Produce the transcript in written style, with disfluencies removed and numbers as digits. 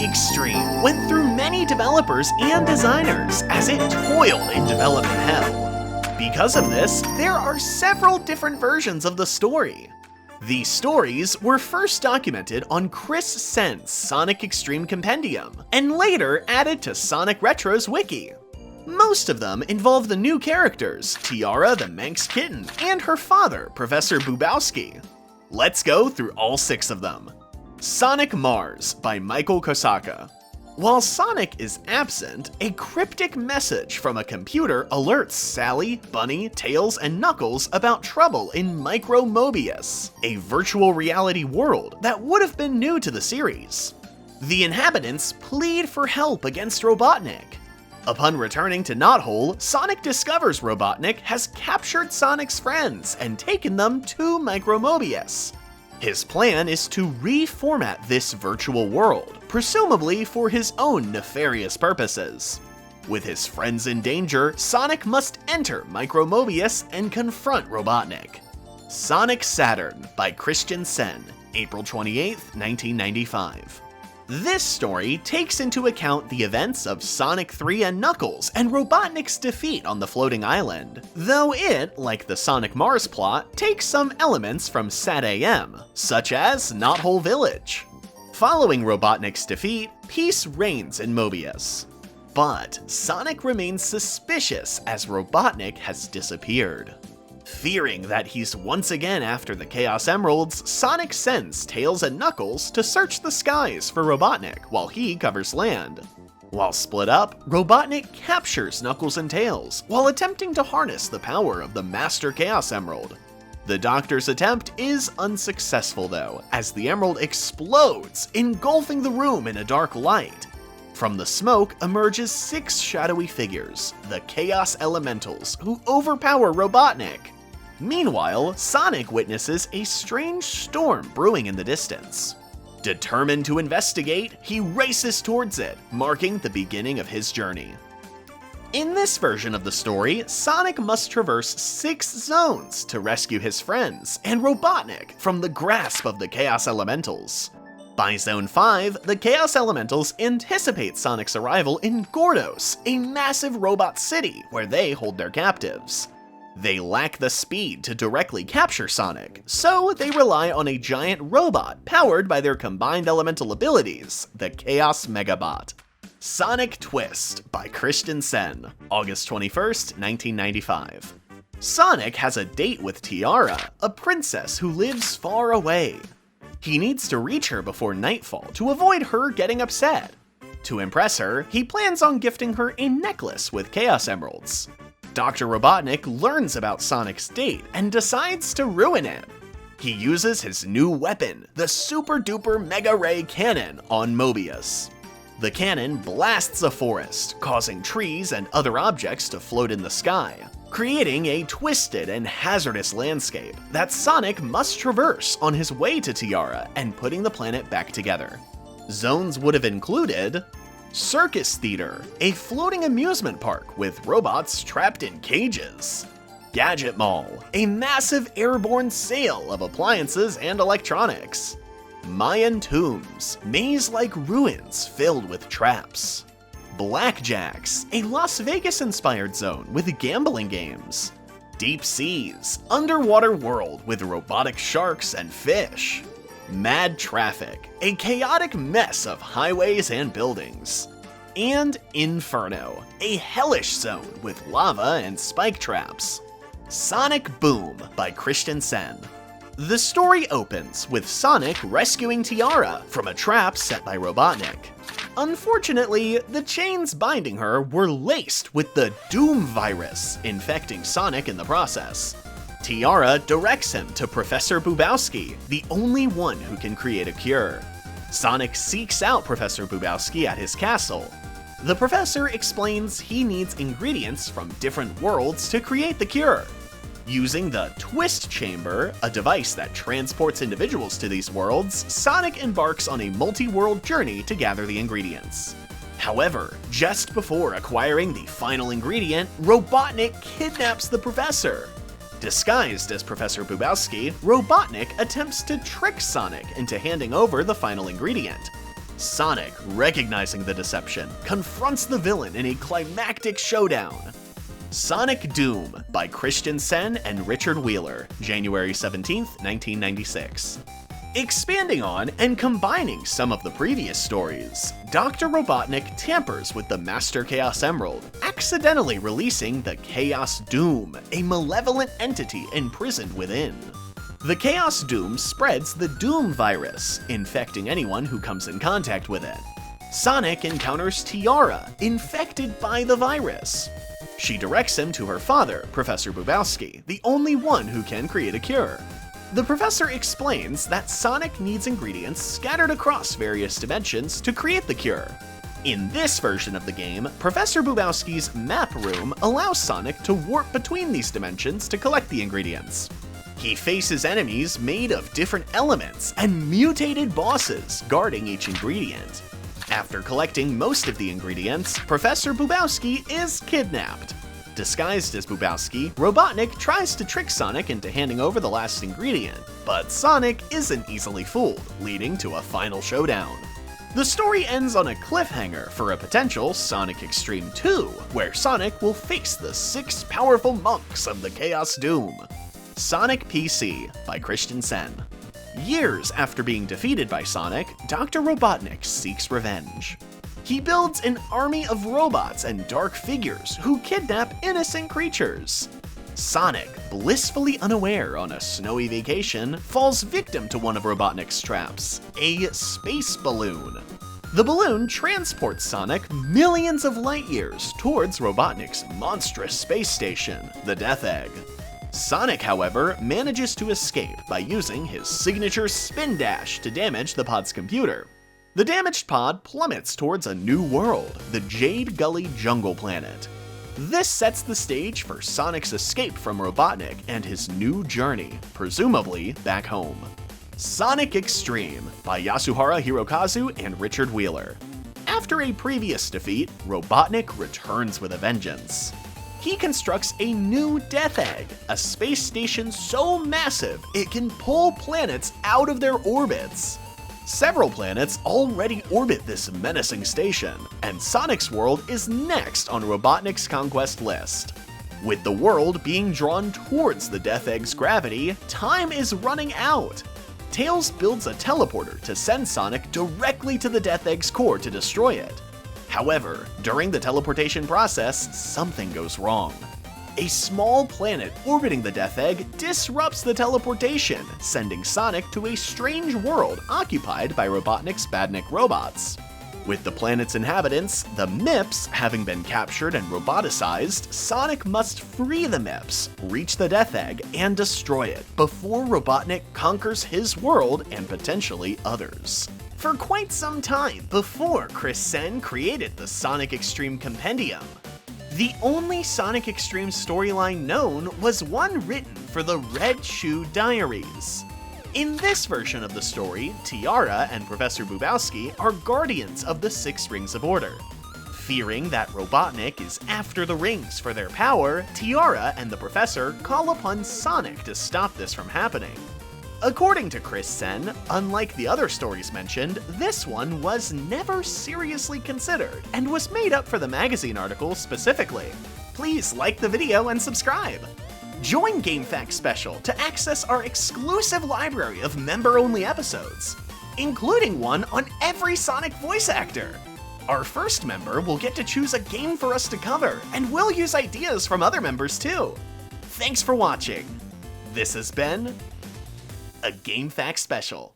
X-treme went through many developers and designers as it toiled in development hell. Because of this, there are several different versions of the story. These stories were first documented on Chris Sen's Sonic X-treme Compendium, and later added to Sonic Retro's wiki. Most of them involve the new characters, Tiara the Manx Kitten, and her father, Professor Boobowski. Let's go through all 6 of them. Sonic Mars by Michael Kosaka. While Sonic is absent, a cryptic message from a computer alerts Sally, Bunny, Tails, and Knuckles about trouble in Micro Mobius, a virtual reality world that would have been new to the series. The inhabitants plead for help against Robotnik. Upon returning to Knothole, Sonic discovers Robotnik has captured Sonic's friends and taken them to Micro Mobius. His plan is to reformat this virtual world, presumably for his own nefarious purposes. With his friends in danger, Sonic must enter Micro Mobius and confront Robotnik. Sonic Saturn by Christian Sen, April 28, 1995. This story takes into account the events of Sonic 3 and Knuckles and Robotnik's defeat on the floating island, though it, like the Sonic Mars plot, takes some elements from Sat AM, such as Knothole Village. Following Robotnik's defeat, peace reigns in Mobius. But Sonic remains suspicious as Robotnik has disappeared. Fearing that he's once again after the Chaos Emeralds, Sonic sends Tails and Knuckles to search the skies for Robotnik while he covers land. While split up, Robotnik captures Knuckles and Tails while attempting to harness the power of the Master Chaos Emerald. The Doctor's attempt is unsuccessful though, as the Emerald explodes, engulfing the room in a dark light. From the smoke emerges 6 shadowy figures, the Chaos Elementals, who overpower Robotnik. Meanwhile, Sonic witnesses a strange storm brewing in the distance. Determined to investigate, he races towards it, marking the beginning of his journey. In this version of the story, Sonic must traverse 6 zones to rescue his friends and Robotnik from the grasp of the Chaos Elementals. By Zone 5, the Chaos Elementals anticipate Sonic's arrival in Gordos, a massive robot city where they hold their captives. They lack the speed to directly capture Sonic, so they rely on a giant robot powered by their combined elemental abilities, the Chaos Megabot. Sonic Twist by Christian Sen, August 21st, 1995. Sonic has a date with Tiara, a princess who lives far away. He needs to reach her before nightfall to avoid her getting upset. To impress her, he plans on gifting her a necklace with Chaos Emeralds. Dr. Robotnik learns about Sonic's date and decides to ruin it. He uses his new weapon, the Super Duper Mega Ray Cannon, on Mobius. The cannon blasts a forest, causing trees and other objects to float in the sky, creating a twisted and hazardous landscape that Sonic must traverse on his way to Tiara and putting the planet back together. Zones would have included Circus Theater, a floating amusement park with robots trapped in cages. Gadget Mall, a massive airborne sale of appliances and electronics. Mayan Tombs, maze-like ruins filled with traps. Blackjacks, a Las Vegas-inspired zone with gambling games. Deep Seas, underwater world with robotic sharks and fish. Mad Traffic, a chaotic mess of highways and buildings. And Inferno, a hellish zone with lava and spike traps. Sonic Boom by Christian Sen. The story opens with Sonic rescuing Tiara from a trap set by Robotnik. Unfortunately, the chains binding her were laced with the Doom virus, infecting Sonic in the process. Tiara directs him to Professor Boobowski, the only one who can create a cure. Sonic seeks out Professor Boobowski at his castle. The professor explains he needs ingredients from different worlds to create the cure. Using the Twist Chamber, a device that transports individuals to these worlds, Sonic embarks on a multi-world journey to gather the ingredients. However, just before acquiring the final ingredient, Robotnik kidnaps the professor. Disguised as Professor Boobowski, Robotnik attempts to trick Sonic into handing over the final ingredient. Sonic, recognizing the deception, confronts the villain in a climactic showdown. Sonic Doom by Christian Sen and Richard Wheeler, January 17, 1996. Expanding on and combining some of the previous stories, Dr. Robotnik tampers with the Master Chaos Emerald, accidentally releasing the Chaos Doom, a malevolent entity imprisoned within. The Chaos Doom spreads the Doom virus, infecting anyone who comes in contact with it. Sonic encounters Tiara, infected by the virus. She directs him to her father, Professor Boobowski, the only one who can create a cure. The professor explains that Sonic needs ingredients scattered across various dimensions to create the cure. In this version of the game, Professor Boobowski's map room allows Sonic to warp between these dimensions to collect the ingredients. He faces enemies made of different elements and mutated bosses guarding each ingredient. After collecting most of the ingredients, Professor Boobowski is kidnapped. Disguised as Boobowski, Robotnik tries to trick Sonic into handing over the last ingredient, but Sonic isn't easily fooled, leading to a final showdown. The story ends on a cliffhanger for a potential Sonic X-treme 2, where Sonic will face the 6 powerful monks of the Chaos Doom. Sonic PC by Christian Sen. Years after being defeated by Sonic, Dr. Robotnik seeks revenge. He builds an army of robots and dark figures who kidnap innocent creatures. Sonic, blissfully unaware on a snowy vacation, falls victim to one of Robotnik's traps, a space balloon. The balloon transports Sonic millions of light years towards Robotnik's monstrous space station, the Death Egg. Sonic, however, manages to escape by using his signature spin dash to damage the pod's computer. The damaged pod plummets towards a new world, the Jade Gully Jungle Planet. This sets the stage for Sonic's escape from Robotnik and his new journey, presumably back home. Sonic X-treme by Yasuhara Hirokazu and Richard Wheeler. After a previous defeat, Robotnik returns with a vengeance. He constructs a new Death Egg, a space station so massive it can pull planets out of their orbits. Several planets already orbit this menacing station, and Sonic's world is next on Robotnik's conquest list. With the world being drawn towards the Death Egg's gravity, time is running out. Tails builds a teleporter to send Sonic directly to the Death Egg's core to destroy it. However, during the teleportation process, something goes wrong. A small planet orbiting the Death Egg disrupts the teleportation, sending Sonic to a strange world occupied by Robotnik's Badnik robots. With the planet's inhabitants, the MIPS, having been captured and roboticized, Sonic must free the MIPS, reach the Death Egg, and destroy it before Robotnik conquers his world and potentially others. For quite some time before Chris Sen created the Sonic X-treme Compendium, the only Sonic X-treme storyline known was one written for the Red Shoe Diaries. In this version of the story, Tiara and Professor Boobowski are guardians of the 6 Rings of Order. Fearing that Robotnik is after the rings for their power, Tiara and the Professor call upon Sonic to stop this from happening. According to Chris Sen, unlike the other stories mentioned, this one was never seriously considered and was made up for the magazine article specifically. Please like the video and subscribe! Join GameFAQs Special to access our exclusive library of member-only episodes, including one on every Sonic voice actor. Our first member will get to choose a game for us to cover, and we'll use ideas from other members too. Thanks for watching. This has been a GameFAQs Special.